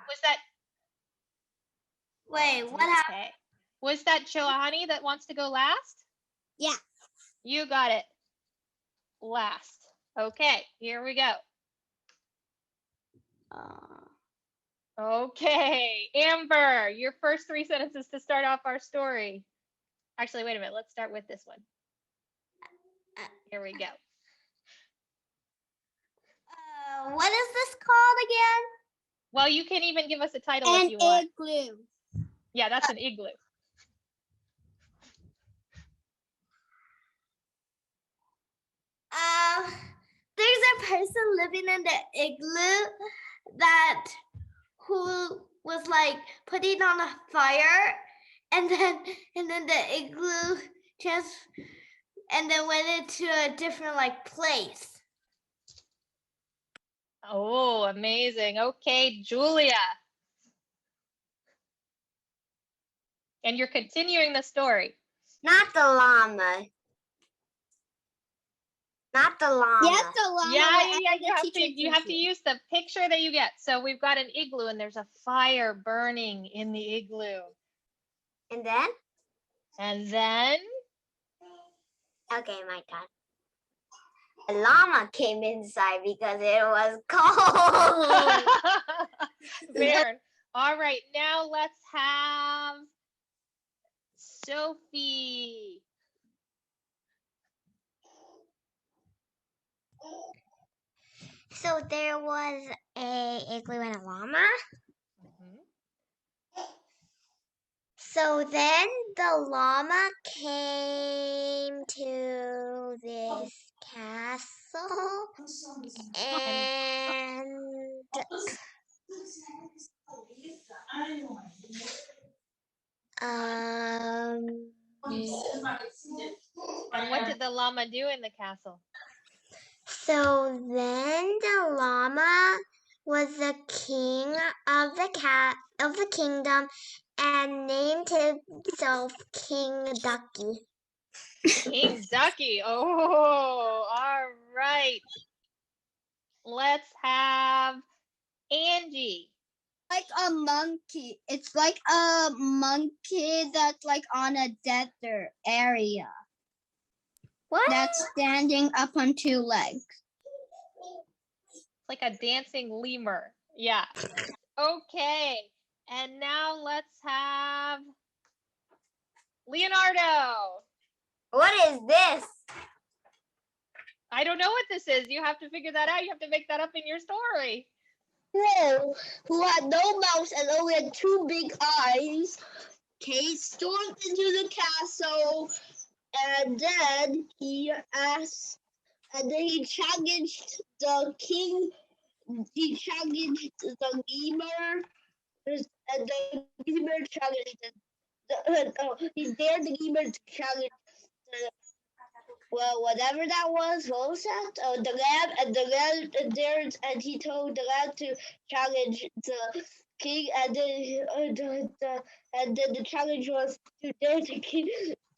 Was that Wait, what happened? okay? Was that Johanny that wants to go last? Yeah. You got it. Last. Okay, here we go. Okay, Amber, your first 3 sentences to start off our story. Actually, wait a minute. Let's start with this one. Here we go. What is this called again? Well, you can even give us a title if you want. An igloo. Yeah, that's an igloo. There's a person living in the igloo who was like putting on a fire, and then the igloo and then went into a different like place. Oh, amazing. Okay, Julia. And you're continuing the story. Not the llama. Not the llama. Yes, the llama. Yeah. You have to use the picture that you get. So we've got an igloo and there's a fire burning in the igloo. And then? And then? Okay, my turn. A llama came inside because it was cold. Weird. All right, now let's have Sophie. So there was a igloo and a llama. So then the llama came to this castle and and what did the llama do in the castle? So then the llama was the king of the kingdom and named himself King Ducky. King Ducky. Oh, all right. Let's have Angie. Like a monkey. It's like a monkey that's like on a desert area. What? That's standing up on 2 legs. Like a dancing lemur. Yeah. Okay. And now let's have Leonardo. What is this? I don't know what this is. You have to figure that out. You have to make that up in your story. Crow, who had no mouth and only had 2 big eyes, stormed into the castle, and then he challenged the king. He challenged the lemur, and the lemur challenged he dared the lemur to challenge whatever that was. What was that? The lamb, and he told the lamb to challenge the king, and then the challenge was to dare the king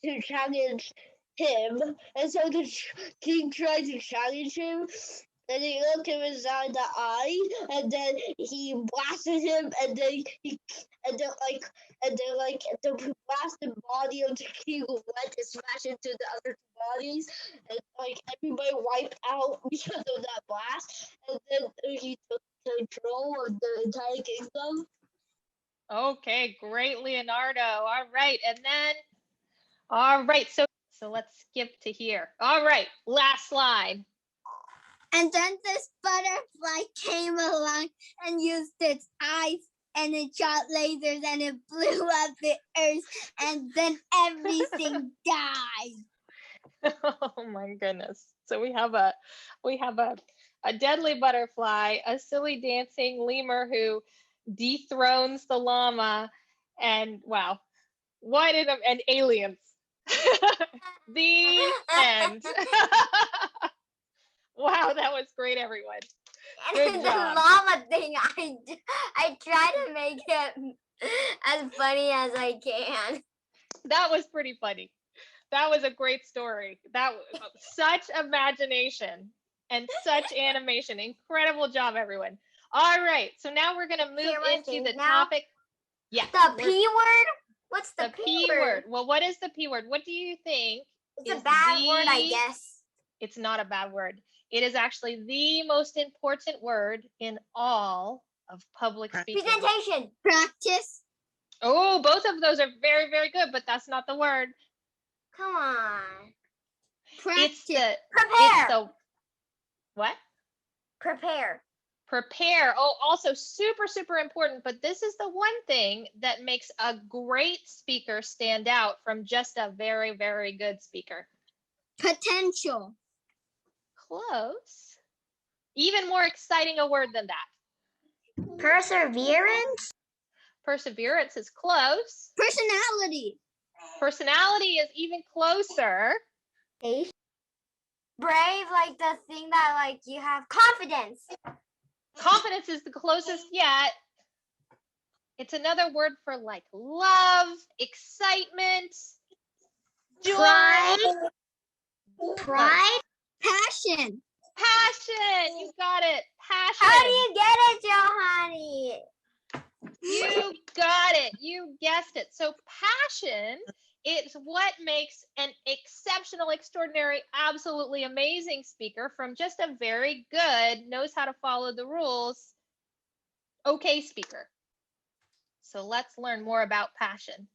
to challenge him, and so the king tried to challenge him. And he looked him inside the eye, and then he blasted him, and then the blasted body of the king went and smashed into the other 2 bodies, and like everybody wiped out because of that blast, and then he took control of the entire kingdom. Okay, great, Leonardo. All right, and then, all right, so let's skip to here. All right, last slide. And then this butterfly came along and used its eyes, and it shot lasers, and it blew up the earth, and then everything died. Oh my goodness. So we have a deadly butterfly, a silly dancing lemur who dethrones the llama, and wow, and aliens. The end. Wow, that was great, everyone. Good The job. llama thing, I try to make it as funny as I can. That was pretty funny. That was a great story. That was such imagination and such animation. Incredible job, everyone. All right. So now we're going to move into the topic. Yeah. The P word? What's the P word? Well, what is the P word? What do you think? It's a bad word, I guess. It's not a bad word. It is actually the most important word in all of public speaking. Presentation. Practice. Oh, both of those are very, very good, but that's not the word. Come on. Practice. Prepare. It's the what? Prepare. Prepare. Oh, also super, super important. But this is the one thing that makes a great speaker stand out from just a very, very good speaker. Potential. Close. Even more exciting a word than that. Perseverance. Perseverance is close. Personality. Personality is even closer. Brave, like the thing that like you have confidence. Confidence is the closest yet. It's another word for like love, excitement, joy. Pride. Passion. Passion. You got it. Passion. How do you get it, Johanny? You got it. You guessed it. So passion is what makes an exceptional, extraordinary, absolutely amazing speaker from just a very good, knows how to follow the rules, okay speaker. So let's learn more about passion.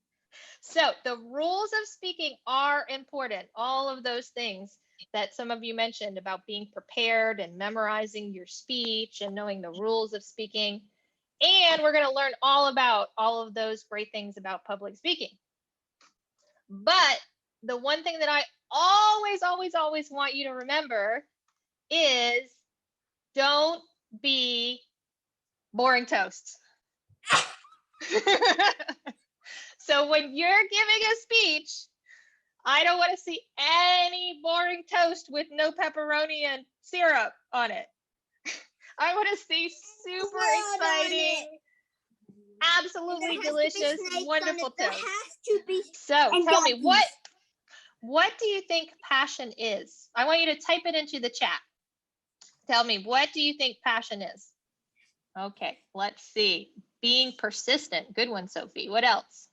So the rules of speaking are important. All of those things that some of you mentioned about being prepared and memorizing your speech and knowing the rules of speaking. And we're going to learn all about all of those great things about public speaking. But the one thing that I always, always, always want you to remember is don't be boring toast. So when you're giving a speech, I don't want to see any boring toast with no pepperoni and syrup on it. I want to see super exciting, absolutely delicious, wonderful toast. So tell me, what do you think passion is? I want you to type it into the chat. Tell me, what do you think passion is? Okay, let's see. Being persistent. Good one, Sophie. What else?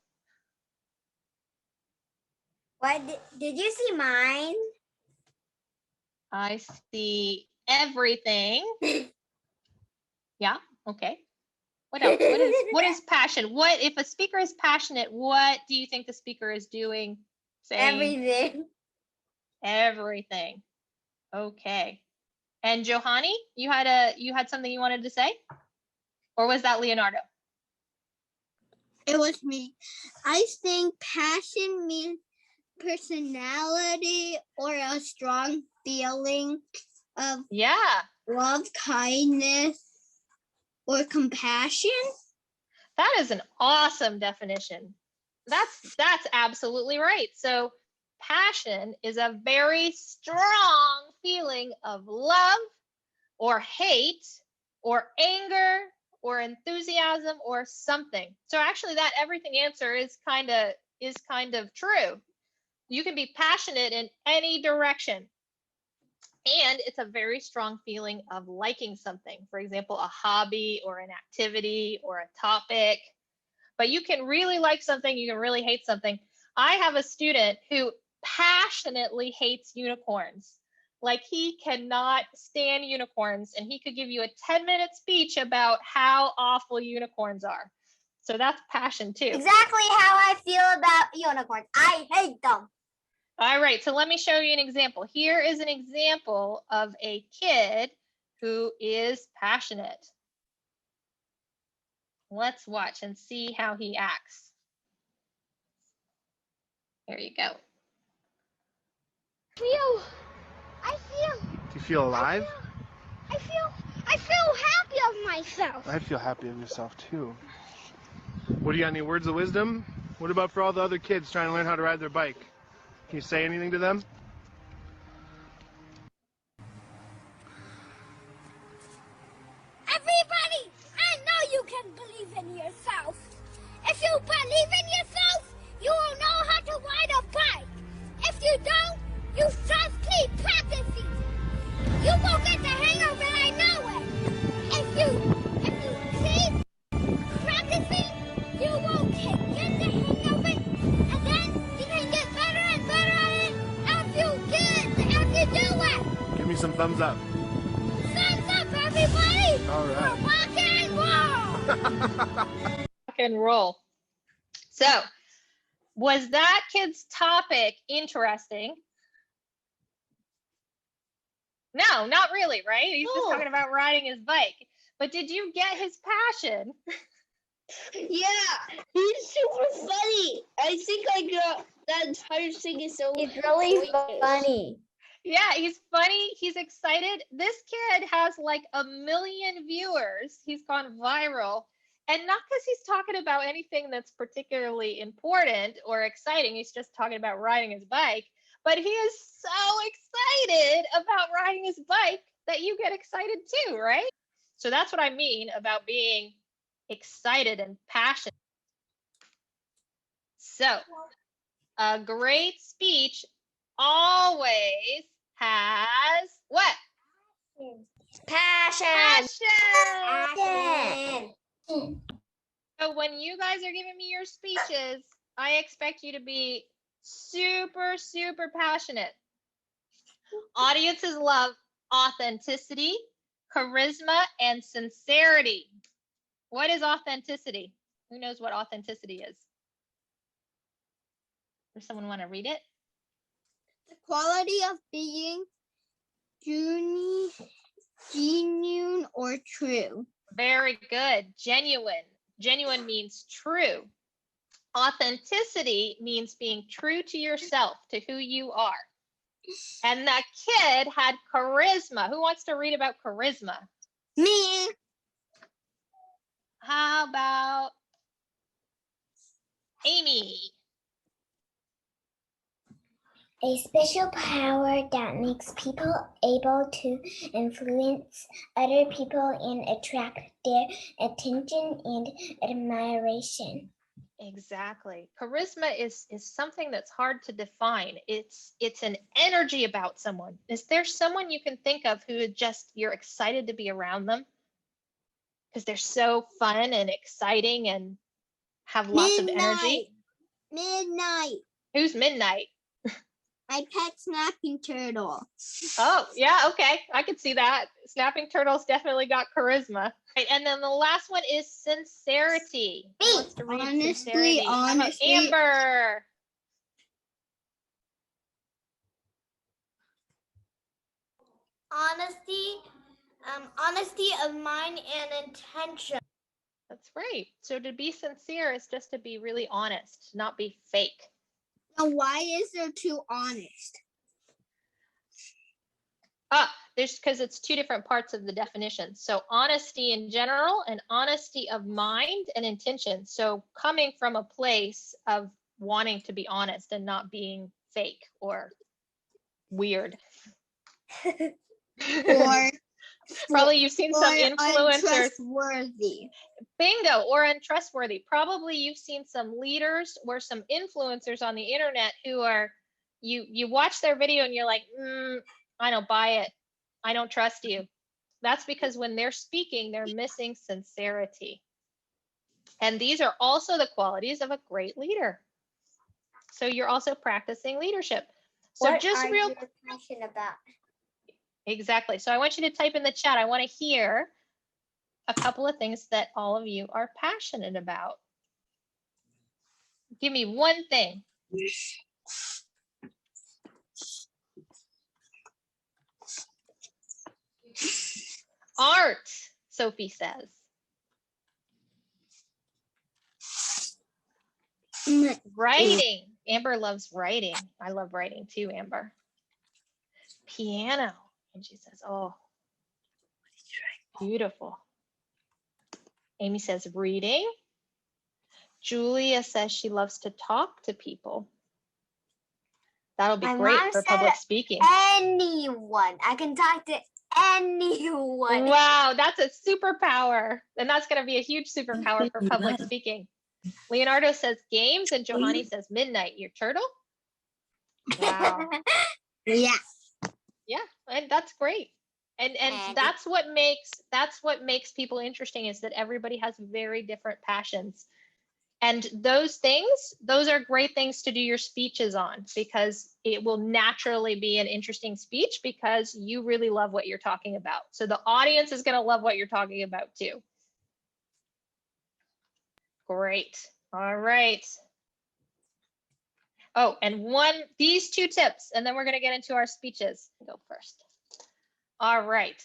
What did you see mine? I see everything. Yeah, okay. What else? What is passion? What if a speaker is passionate, what do you think the speaker is doing? Saying everything. Okay. And Johanny, you had something you wanted to say? Or was that Leonardo? It was me. I think passion means personality or a strong feeling of love, kindness, or compassion. That is an awesome definition. That's absolutely right. So passion is a very strong feeling of love or hate or anger or enthusiasm or something. So actually that everything answer is kind of true. You can be passionate in any direction. And it's a very strong feeling of liking something. For example, a hobby or an activity or a topic. But you can really like something, you can really hate something. I have a student who passionately hates unicorns. Like he cannot stand unicorns, and he could give you a 10-minute speech about how awful unicorns are. So that's passion too. Exactly how I feel about unicorns. I hate them. All right, so let me show you an example. Here is an example of a kid who is passionate. Let's watch and see how he acts. There you go. I feel. Do you feel alive? I feel happy of myself. I feel happy of yourself too. What do you got? Any words of wisdom? What about for all the other kids trying to learn how to ride their bike? Can you say anything to them? Everybody, I know you can believe in yourself. If you believe in yourself, you will know how to ride a bike. If you don't, you just keep practicing. You will get the hang of it, I know it. thumbs up? Thumbs up, everybody! All right. Rock and roll! Rock and roll. So, was that kid's topic interesting? No, not really, right? He's just talking about riding his bike. But did you get his passion? Yeah, he's super funny. I think that entire thing is so. It's really funny. Yeah, he's funny. He's excited. This kid has like 1 million viewers. He's gone viral. And not because he's talking about anything that's particularly important or exciting. He's just talking about riding his bike. But he is so excited about riding his bike that you get excited too, right? So that's what I mean about being excited and passionate. So a great speech always has what? Passion. Passion. So when you guys are giving me your speeches, I expect you to be super, super passionate. Audiences love authenticity, charisma, and sincerity. What is authenticity? Who knows what authenticity is? Does someone want to read it? The quality of being genuine or true. Very good. Genuine. Genuine means true. Authenticity means being true to yourself, to who you are. And that kid had charisma. Who wants to read about charisma? Me. How about Amy? A special power that makes people able to influence other people and attract their attention and admiration. Exactly. Charisma is something that's hard to define. It's an energy about someone. Is there someone you can think of who just you're excited to be around them? Because they're so fun and exciting and have lots of energy. Midnight. Who's Midnight? My pet snapping turtle. Oh, yeah, okay. I could see that. Snapping turtles definitely got charisma. Right, and then the last one is sincerity. Who wants to read sincerity? How about Amber? Honesty of mind and intention. That's right. So to be sincere is just to be really honest, not be fake. Now, why is there too honest? There's because it's two different parts of the definition. So honesty in general and honesty of mind and intention. So coming from a place of wanting to be honest and not being fake or weird. Or probably you've seen some influencers. Untrustworthy. Bingo, or untrustworthy. Probably you've seen some leaders or some influencers on the internet who are, you watch their video and you're like, I don't buy it. I don't trust you. That's because when they're speaking, they're missing sincerity. And these are also the qualities of a great leader. So you're also practicing leadership. So What just are real you passionate about? Exactly. So I want you to type in the chat. I want to hear a couple of things that all of you are passionate about. Give me one thing. Art, Sophie says. Writing. Amber loves writing. I love writing too, Amber. Piano. And she says, oh, beautiful. Amy says reading. Julia says she loves to talk to people. That'll be great for public speaking. Anyone. I can talk to anyone. Wow, that's a superpower. And that's going to be a huge superpower for public speaking. Leonardo says games and Johanny says midnight. Your turtle? Wow. Yeah. Yeah, and that's great. And that's what makes people interesting is that everybody has very different passions. And those things, those are great things to do your speeches on, because it will naturally be an interesting speech because you really love what you're talking about. So the audience is going to love what you're talking about too. Great. All right. Oh, and these 2 tips, and then we're going to get into our speeches. Go first. All right.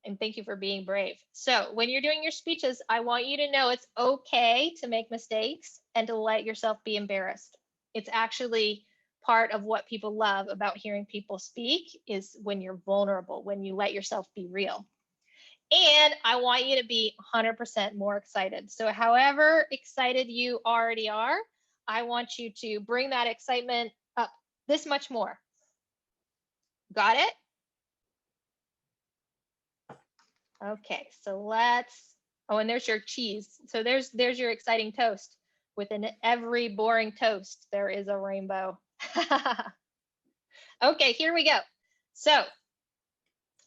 And thank you for being brave. So when you're doing your speeches, I want you to know it's okay to make mistakes and to let yourself be embarrassed. It's actually part of what people love about hearing people speak, is when you're vulnerable, when you let yourself be real. And I want you to be 100% more excited. So however excited you already are, I want you to bring that excitement up this much more. Got it? Okay, so oh, and there's your cheese. So there's your exciting toast. Within every boring toast, there is a rainbow. Okay, here we go. So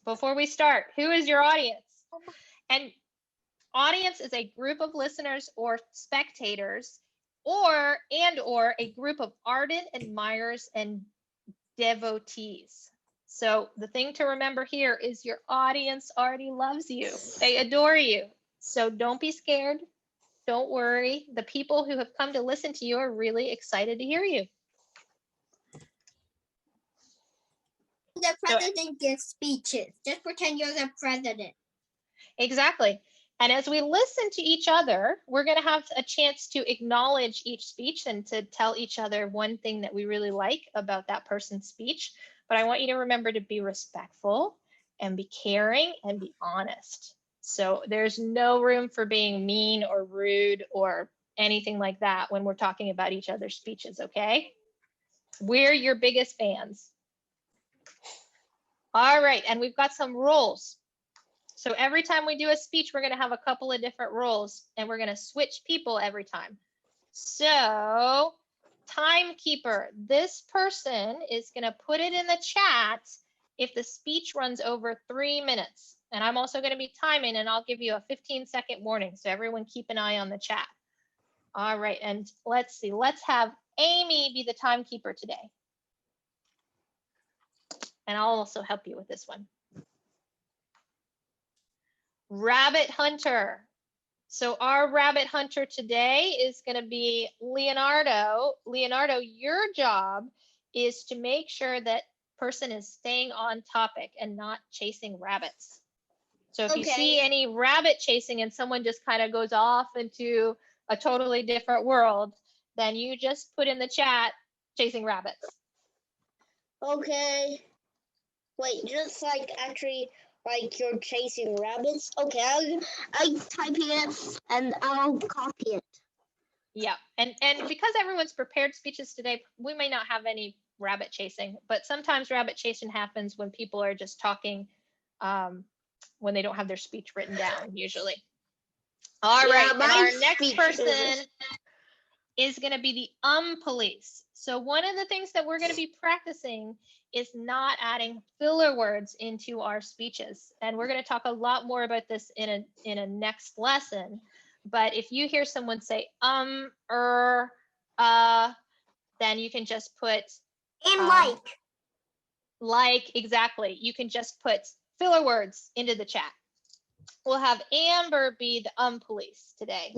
before we start, who is your audience? And audience is a group of listeners or spectators, or a group of ardent admirers and devotees. So the thing to remember here is your audience already loves you. They adore you. So don't be scared. Don't worry. The people who have come to listen to you are really excited to hear you. The president gives speeches. Just pretend you're the president. Exactly. And as we listen to each other, we're going to have a chance to acknowledge each speech and to tell each other one thing that we really like about that person's speech. But I want you to remember to be respectful and be caring and be honest. So there's no room for being mean or rude or anything like that when we're talking about each other's speeches, okay? We're your biggest fans. All right, and we've got some rules. So every time we do a speech, we're going to have a couple of different rules, and we're going to switch people every time. So timekeeper, this person is going to put it in the chat if the speech runs over 3 minutes. And I'm also going to be timing, and I'll give you a 15-second warning. So everyone keep an eye on the chat. All right, and let's see. Let's have Amy be the timekeeper today. And I'll also help you with this one. Rabbit hunter. So our rabbit hunter today is going to be Leonardo. Leonardo, your job is to make sure that person is staying on topic and not chasing rabbits. So if you see any rabbit chasing and someone just kind of goes off into a totally different world, then you just put in the chat chasing rabbits. Okay. Wait, just like actually like you're chasing rabbits? Okay, I'm typing it and I'll copy it. Yeah, and because everyone's prepared speeches today, we may not have any rabbit chasing, but sometimes rabbit chasing happens when people are just talking when they don't have their speech written down, usually. All right, and our next person is going to be the police. So one of the things that we're going to be practicing is not adding filler words into our speeches. And we're going to talk a lot more about this in a next lesson. But if you hear someone say then you can just put And like, exactly. You can just put filler words into the chat. We'll have Amber be the police today.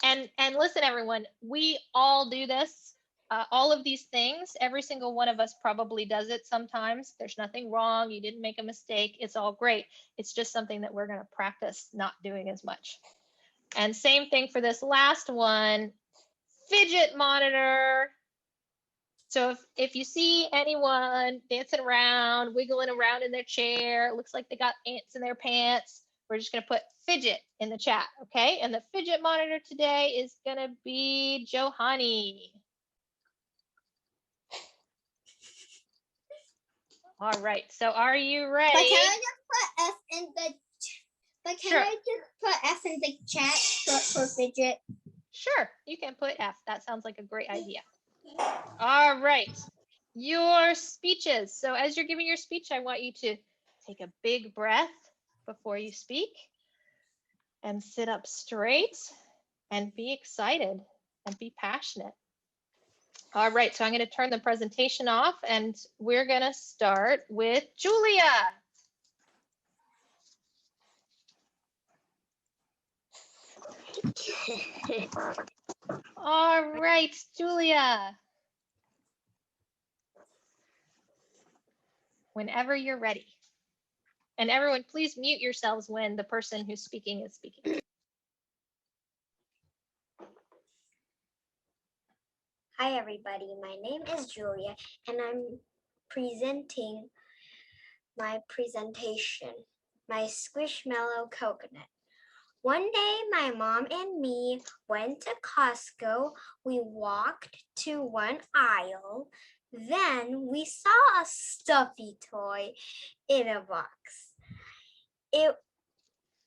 And listen, everyone, we all do this. All of these things, every single one of us probably does it sometimes. There's nothing wrong. You didn't make a mistake. It's all great. It's just something that we're going to practice not doing as much. And same thing for this last one, fidget monitor. So if you see anyone dancing around, wiggling around in their chair, it looks like they got ants in their pants, we're just going to put fidget in the chat, okay? And the fidget monitor today is going to be Johanny. All right, so are you ready? But can I just put S in the Sure. I just put S in the chat for fidget? Sure, you can put F. That sounds like a great idea. All right, your speeches. So as you're giving your speech, I want you to take a big breath before you speak and sit up straight and be excited and be passionate. All right, so I'm going to turn the presentation off and we're going to start with Julia. All right, Julia. Whenever you're ready. And everyone, please mute yourselves when the person who's speaking is speaking. Hi, everybody. My name is Julia, and I'm presenting my presentation, my Squishmallow Coconut. One day, my mom and me went to Costco. We walked to one aisle. Then we saw a stuffy toy in a box. It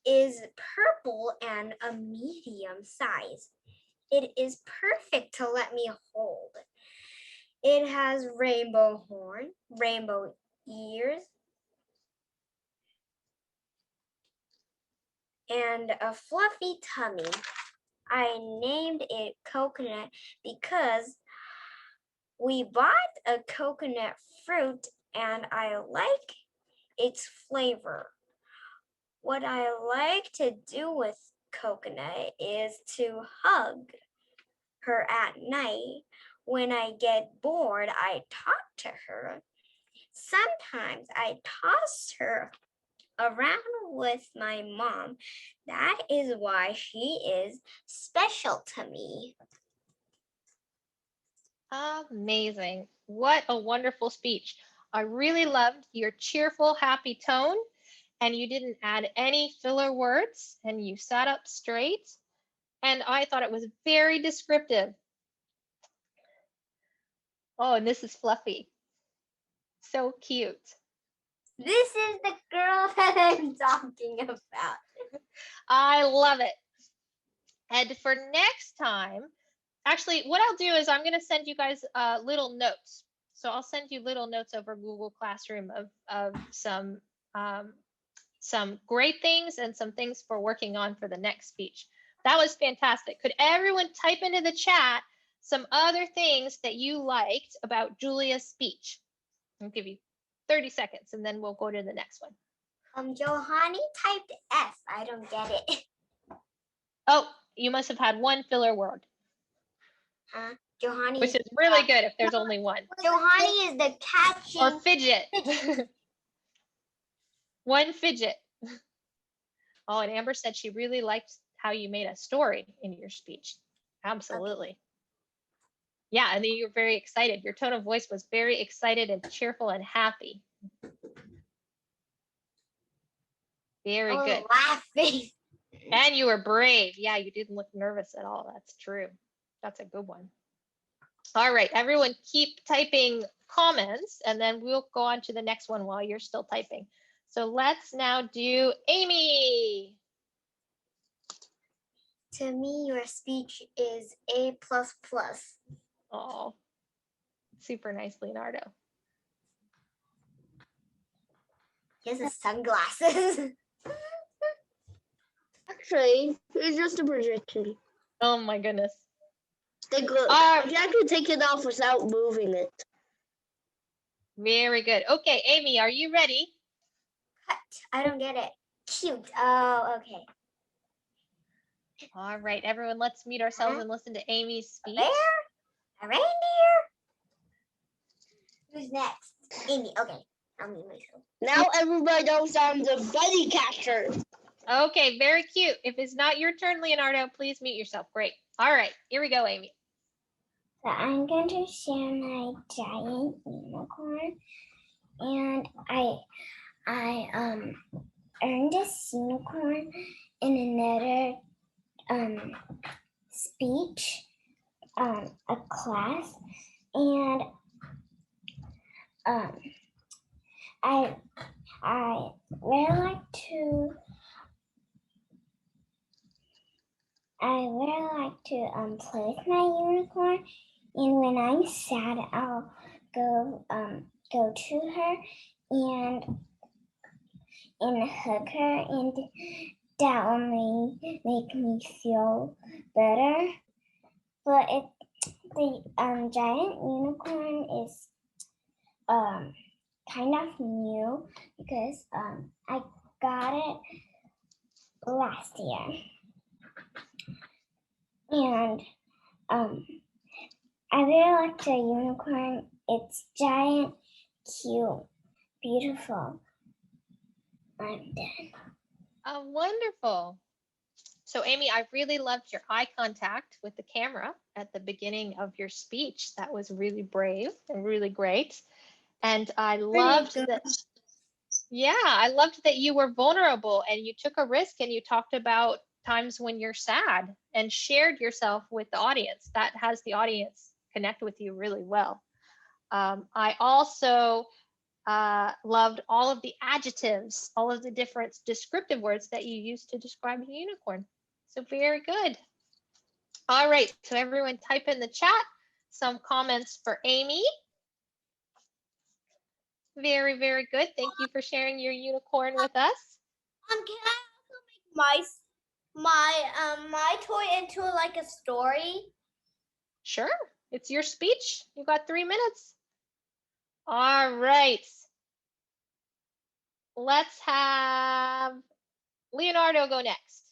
is purple and a medium size. It is perfect to let me hold. It has rainbow horn, rainbow ears, and a fluffy tummy. I named it Coconut because we bought a coconut fruit and I like its flavor. What I like to do with Coconut is to hug her at night. When I get bored, I talk to her. Sometimes I toss her around with my mom. That is why she is special to me. Amazing. What a wonderful speech. I really loved your cheerful, happy tone, and you didn't add any filler words, and you sat up straight, and I thought it was very descriptive. Oh, and this is Fluffy. So cute. This is the girl that I'm talking about. I love it. And for next time, actually, what I'll do is I'm going to send you guys little notes. So I'll send you little notes over Google Classroom of some great things and some things for working on for the next speech. That was fantastic. Could everyone type into the chat some other things that you liked about Julia's speech? I'll give you 30 seconds and then we'll go to the next one. Johanny typed F. I don't get it. Oh, you must have had one filler word. Johanny, which is really good if there's only one. Johanny is the catching. Or fidget. One fidget. Oh, and Amber said she really liked how you made a story in your speech. Absolutely. Okay. Yeah, and then you're very excited. Your tone of voice was very excited and cheerful and happy. Very good. Laughing. And you were brave. Yeah, you didn't look nervous at all. That's true. That's a good one. All right, everyone keep typing comments and then we'll go on to the next one while you're still typing. So let's now do Amy. To me, your speech is A++. Oh, super nice, Leonardo. He has his sunglasses. Actually, it's just a projection. Oh my goodness. They go. I can take it off without moving it. Very good. Okay, Amy, are you ready? Cut. I don't get it. Cute. Oh, okay. All right, everyone, let's mute ourselves and listen to Amy's speech. A bear? A reindeer? Who's next? Amy. Okay. I'll mute myself. Now everybody knows I'm the bunny catcher. Okay, very cute. If it's not your turn, Leonardo, please mute yourself. Great. All right, here we go, Amy. So I'm going to share my giant unicorn, and I earned a unicorn in another speech, a class, and I really like to play with my unicorn, and when I'm sad, I'll go to her and hug her, that only make me feel better. But the giant unicorn is kind of new because I got it last year, and I really like the unicorn. It's giant, cute, beautiful. I'm done. Oh, wonderful. So Amy, I really loved your eye contact with the camera at the beginning of your speech. That was really brave and really great. And I loved that. Yeah, I loved that you were vulnerable and you took a risk and you talked about times when you're sad and shared yourself with the audience. That has the audience connect with you really well. I also loved all of the adjectives, all of the different descriptive words that you used to describe a unicorn. So very good. All right, so everyone type in the chat some comments for Amy. Very, very good. Thank you for sharing your unicorn with us. Can I also make my toy into like a story? Sure, it's your speech. You got 3 minutes. All right. Let's have Leonardo go next.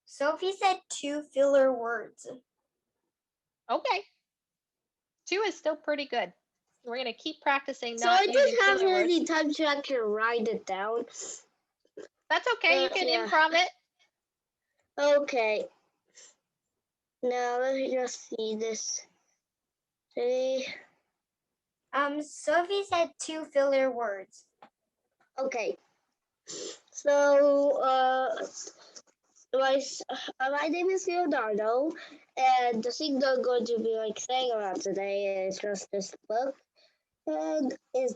Sophie said 2 filler words. Okay. 2 is still pretty good. We're going to keep practicing. So I didn't have any time to actually write it down. That's okay. You can improv it. Okay. Now let me just see this. Sophie said 2 filler words. Okay. So my name is Leonardo, and the thing that I'm going to be saying about today is just this book, and its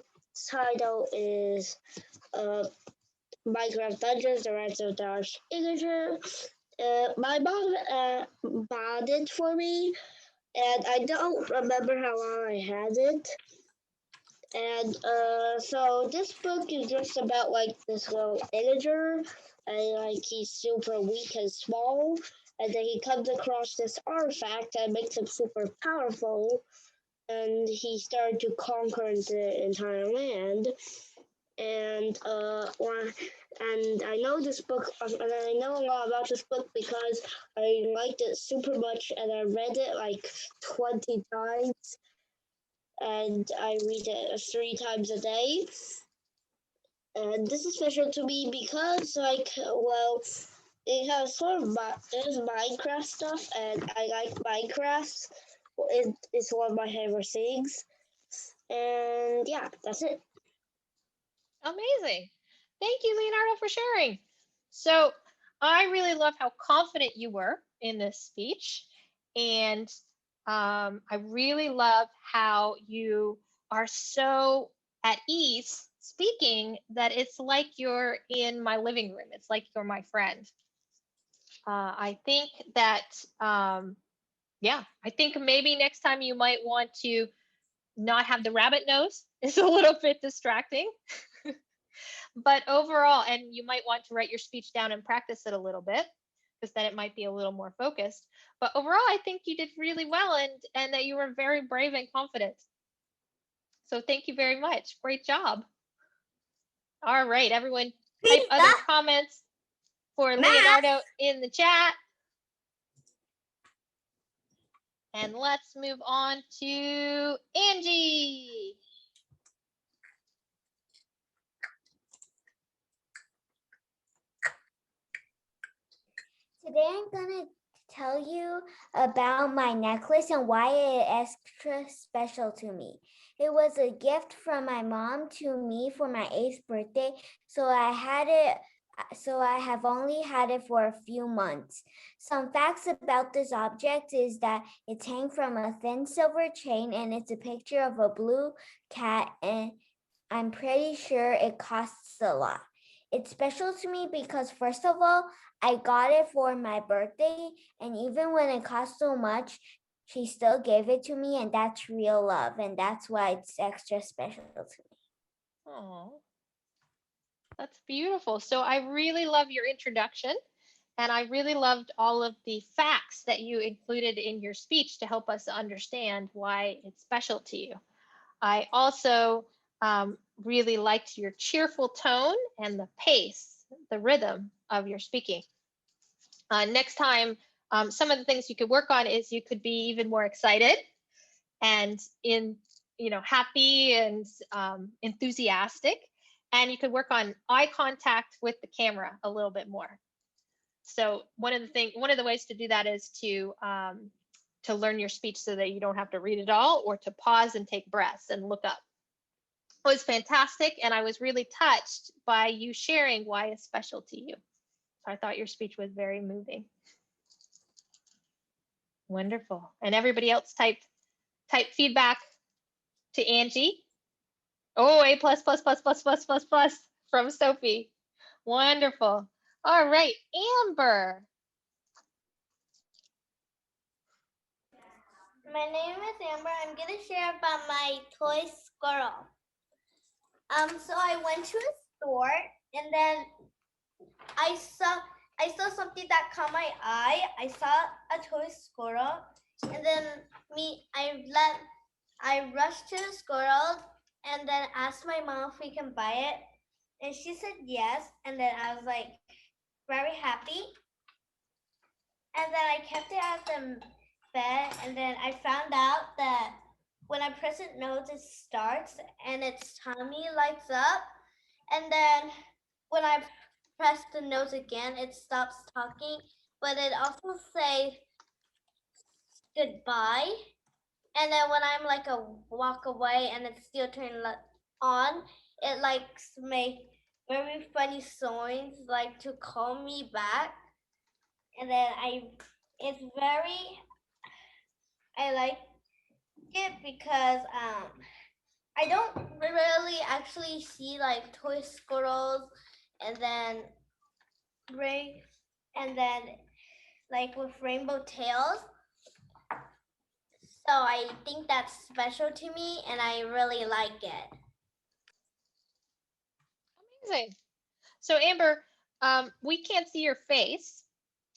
title is Minecraft Dungeons: The Rise of Dark Signature. My mom bought it for me, and I don't remember how long I had it. And so this book is just about this little villager, and he's super weak and small, and then he comes across this artifact that makes him super powerful, and he started to conquer the entire land. And and I know this book, and I know a lot about this book because I liked it super much, and I read it 20 times. And I read it 3 times a day. And this is special to me because, it has sort of Minecraft stuff, and I like Minecraft. It's one of my favorite things. And yeah, that's it. Amazing. Thank you, Leonardo, for sharing. So I really love how confident you were in this speech. And I really love how you are so at ease speaking that it's like you're in my living room. It's like you're my friend. I think that, I think maybe next time you might want to not have the rabbit nose. It's a little bit distracting. But overall, and you might want to write your speech down and practice it a little bit, because then it might be a little more focused. But overall, I think you did really well, and that you were very brave and confident. So thank you very much. Great job. All right, everyone, type other comments for Leonardo in the chat. And let's move on to Angie. Today I'm gonna tell you about my necklace and why it's extra special to me. It was a gift from my mom to me for my 8th birthday, so I have only had it for a few months. Some facts about this object is that it's hanging from a thin silver chain, and it's a picture of a blue cat, and I'm pretty sure it costs a lot. It's special to me because, first of all, I got it for my birthday, and even when it cost so much, she still gave it to me, and that's real love, and that's why it's extra special to me. Oh, That's beautiful. So I really love your introduction, and I really loved all of the facts that you included in your speech to help us understand why it's special to you. I also really liked your cheerful tone and the pace, the rhythm of your speaking. Next time, some of the things you could work on is you could be even more excited and happy and enthusiastic, and you could work on eye contact with the camera a little bit more. So one of the ways to do that is to learn your speech so that you don't have to read it all, or to pause and take breaths and look up. It was fantastic, and I was really touched by you sharing why it's special to you. So I thought your speech was very moving. Wonderful. And everybody else type feedback to Angie. Oh, A++++++ from Sophie. Wonderful. All right, Amber. My name is Amber. I'm going to share about my toy squirrel. So I went to a store, and then I saw something that caught my eye. I saw a toy squirrel, and then I rushed to the squirrel and then asked my mom if we can buy it, and she said yes. And then I was like very happy, and then I kept it at the bed, and then I found out that when I press its nose, it starts and its tummy lights up, and then when I press the nose again, it stops talking, but it also says goodbye. And then when I'm like a walk away and it's still turned on, it likes make very funny sounds like to call me back. And then I like it because I don't really actually see like toy squirrels and then like with rainbow tails. So I think that's special to me, and I really like it. Amazing. So Amber, we can't see your face.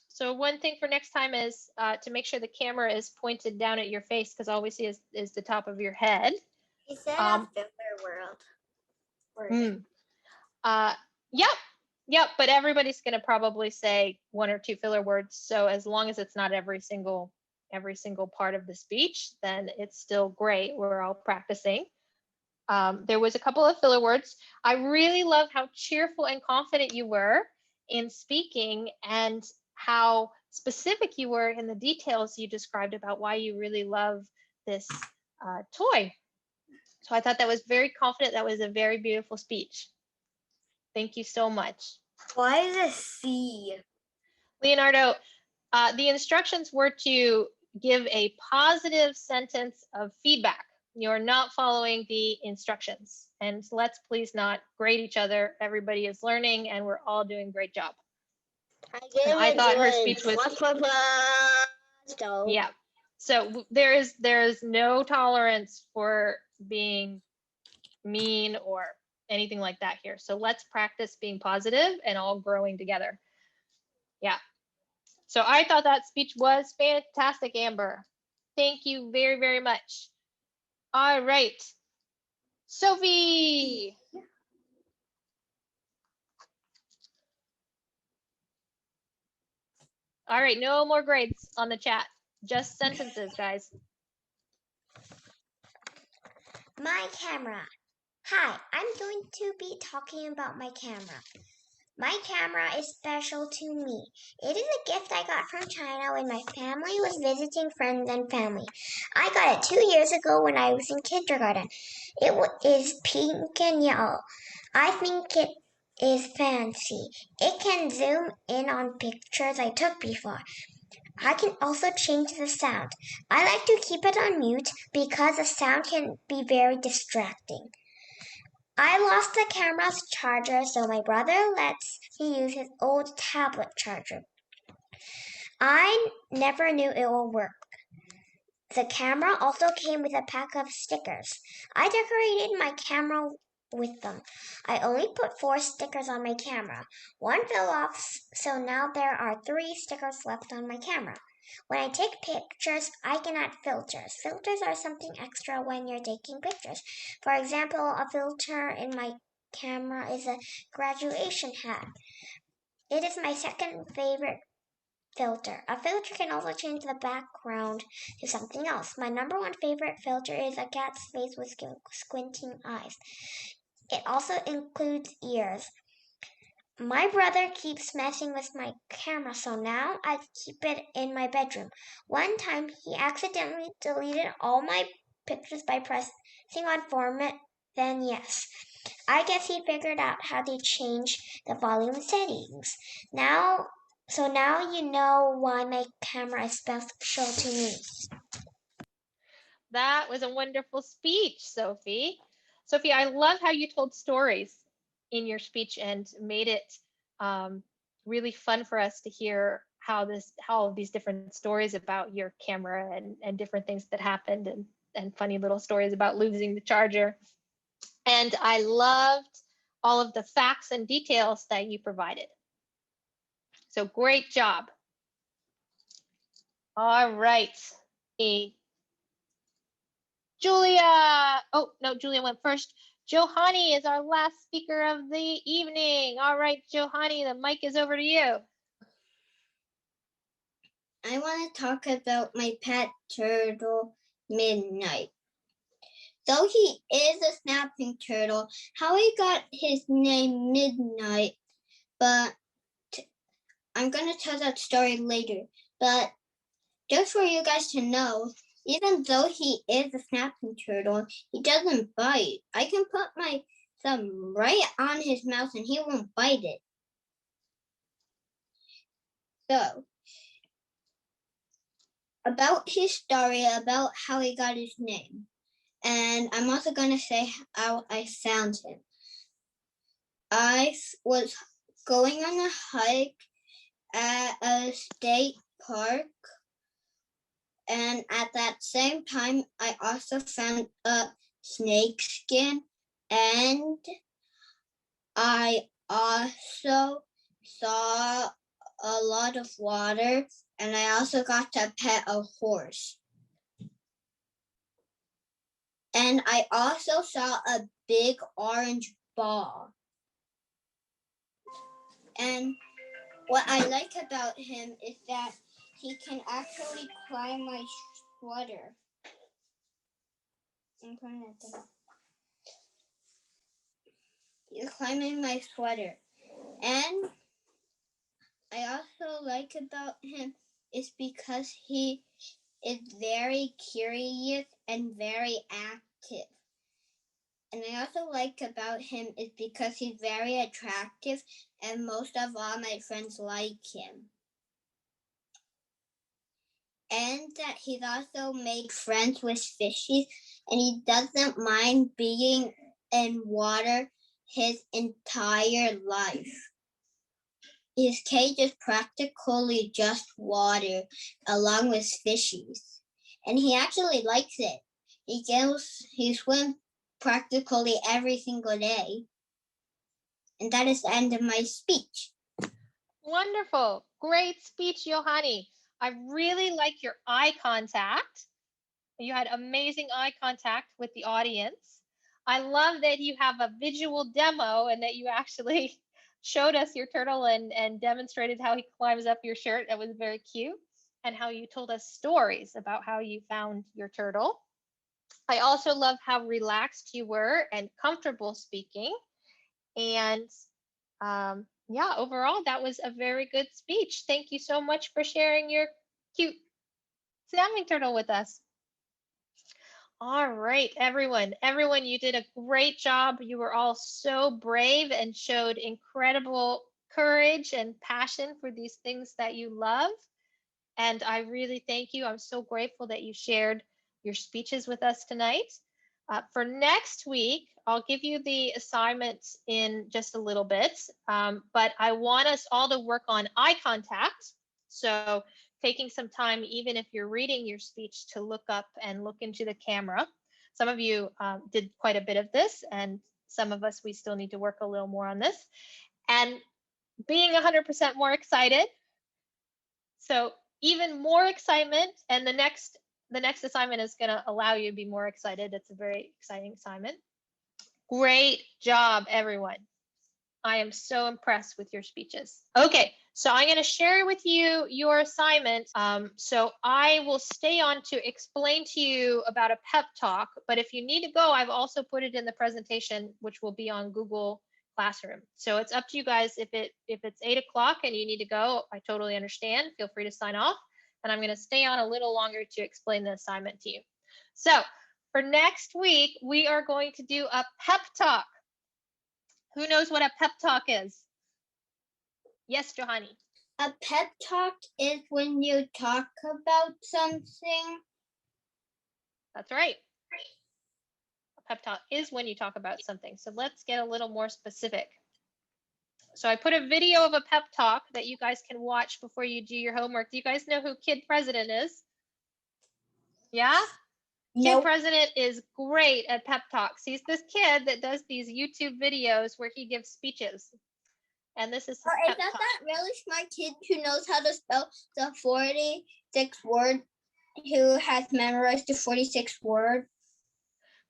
So one thing for next time is to make sure the camera is pointed down at your face, because all we see is the top of your head. He said a filler word. Yep. But everybody's going to probably say one or two filler words. So as long as it's not every single part of the speech, then it's still great. We're all practicing. There was a couple of filler words. I really love how cheerful and confident you were in speaking, and how specific you were in the details you described about why you really love this toy. So I thought that was very confident. That was a very beautiful speech. Thank you so much. Why is it C? Leonardo, the instructions were to give a positive sentence of feedback. You're not following the instructions. And let's please not grade each other. Everybody is learning, and we're all doing a great job. I thought her speech was yeah. So there is no tolerance for being mean or anything like that here. So let's practice being positive and all growing together. Yeah. So I thought that speech was fantastic, Amber. Thank you very, very much. All right. Sophie. All right, no more grades on the chat. Just sentences, guys. My camera. Hi, I'm going to be talking about my camera. My camera is special to me. It is a gift I got from China when my family was visiting friends and family. I got it 2 years ago when I was in kindergarten. It is pink and yellow. I think it is fancy. It can zoom in on pictures I took before. I can also change the sound. I like to keep it on mute because the sound can be very distracting. I lost the camera's charger, so my brother lets me use his old tablet charger. I never knew it would work. The camera also came with a pack of stickers. I decorated my camera with them. I only put 4 stickers on my camera. One fell off, so now there are 3 stickers left on my camera. When I take pictures, I can add filters. Filters are something extra when you're taking pictures. For example, a filter in my camera is a graduation hat. It is my second favorite filter. A filter can also change the background to something else. My number 1 favorite filter is a cat's face with squinting eyes. It also includes ears. My brother keeps messing with my camera, so now I keep it in my bedroom. One time, he accidentally deleted all my pictures by pressing on format, then yes. I guess he figured out how to change the volume settings. Now you know why my camera is special to me. That was a wonderful speech, Sophie. Sophie, I love how you told stories in your speech and made it really fun for us to hear how these different stories about your camera and different things that happened and funny little stories about losing the charger. And I loved all of the facts and details that you provided. So great job. All right. Julia. Oh, no, Julia went first. Johanny is our last speaker of the evening. All right, Johanny, the mic is over to you. I want to talk about my pet turtle, Midnight. Though he is a snapping turtle, how he got his name Midnight, but I'm going to tell that story later. But just for you guys to know, even though he is a snapping turtle, he doesn't bite. I can put my thumb right on his mouth and he won't bite it. So, about his story, about how he got his name. And I'm also going to say how I found him. I was going on a hike at a state park, and at that same time, I also found a snake skin, and I also saw a lot of water, and I also got to pet a horse. And I also saw a big orange ball. And what I like about him is that he can actually climb my sweater. He's climbing my sweater. And I also like about him is because he is very curious and very active. And I also like about him is because he's very attractive and most of all my friends like him. And that he's also made friends with fishies and he doesn't mind being in water his entire life. His cage is practically just water along with fishies. And he actually likes it. He swims practically every single day. And that is the end of my speech. Wonderful. Great speech, Johanny. I really like your eye contact. You had amazing eye contact with the audience. I love that you have a visual demo and that you actually showed us your turtle and demonstrated how he climbs up your shirt. That was very cute. And how you told us stories about how you found your turtle. I also love how relaxed you were and comfortable speaking. And yeah, overall, that was a very good speech. Thank you so much for sharing your cute snapping turtle with us. All right, everyone. Everyone, you did a great job. You were all so brave and showed incredible courage and passion for these things that you love. And I really thank you. I'm so grateful that you shared your speeches with us tonight. For next week, I'll give you the assignments in just a little bit, but I want us all to work on eye contact. So taking some time, even if you're reading your speech, to look up and look into the camera. Some of you did quite a bit of this, and Some of us, we still need to work a little more on this. And being 100% more excited. So even more excitement, and the next assignment is going to allow you to be more excited. It's a very exciting assignment. Great job, everyone. I am so impressed with your speeches. Okay, so I'm going to share with you your assignment. So I will stay on to explain to you about a pep talk, but if you need to go, I've also put it in the presentation, which will be on Google Classroom. So it's up to you guys. If it's 8 o'clock and you need to go, I totally understand. Feel free to sign off, and I'm going to stay on a little longer to explain the assignment to you. So for next week, we are going to do a pep talk. Who knows what a pep talk is? Yes, Johanny. A pep talk is when you talk about something. That's right. A pep talk is when you talk about something. So let's get a little more specific. So I put a video of a pep talk that you guys can watch before you do your homework. Do you guys know who Kid President is? Yeah? Kid President is great at pep talks. He's this kid that does these YouTube videos where he gives speeches. And this is his pep talk. That really smart kid who knows how to spell the 46 word, who has memorized the 46 word?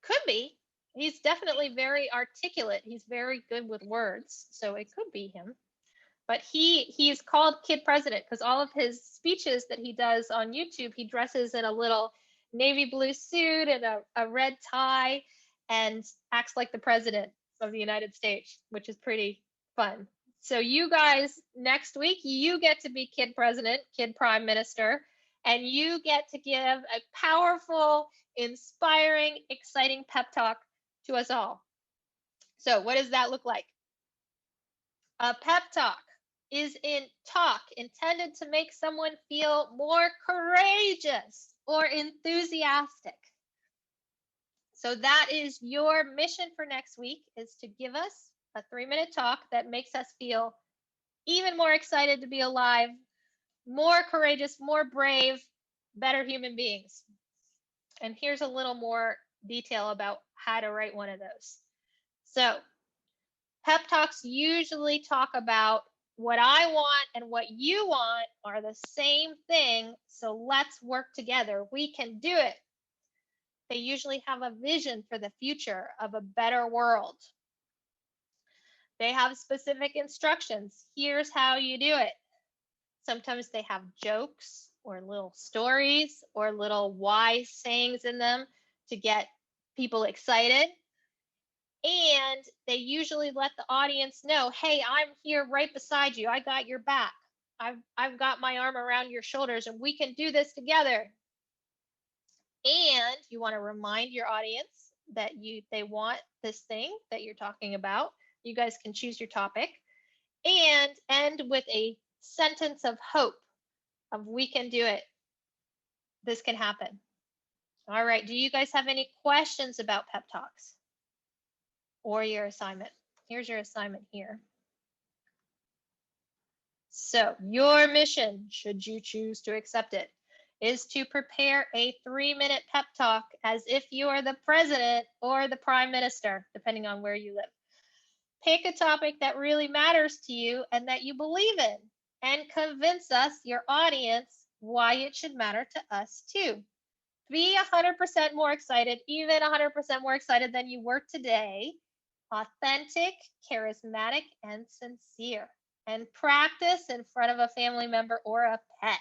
Could be. He's definitely very articulate. He's very good with words. So it could be him. But he's called Kid President because all of his speeches that he does on YouTube, he dresses in a little navy blue suit and a red tie and acts like the president of the United States, which is pretty fun. So you guys, next week, you get to be Kid President, Kid Prime Minister, and you get to give a powerful, inspiring, exciting pep talk to us all. So what does that look like? A pep talk is in talk intended to make someone feel more courageous or enthusiastic. So that is your mission for next week, is to give us a 3-minute talk that makes us feel even more excited to be alive, more courageous, more brave, better human beings. And here's a little more detail about how to write one of those. So pep talks usually talk about what I want and what you want are the same thing, so let's work together. We can do it. They usually have a vision for the future of a better world. They have specific instructions. Here's how you do it. Sometimes they have jokes or little stories or little wise sayings in them to get people excited. And they usually let the audience know, hey, I'm here right beside you. I got your back. I've got my arm around your shoulders and we can do this together. And you want to remind your audience that they want this thing that you're talking about. You guys can choose your topic and end with a sentence of hope of we can do it. This can happen. All right. Do you guys have any questions about pep talks or your assignment? Here's your assignment here. So your mission, should you choose to accept it, is to prepare a 3-minute pep talk as if you are the president or the prime minister, depending on where you live. Pick a topic that really matters to you and that you believe in, and convince us, your audience, why it should matter to us too. Be 100% more excited, even 100% more excited than you were today. Authentic, charismatic, and sincere. And practice in front of a family member or a pet.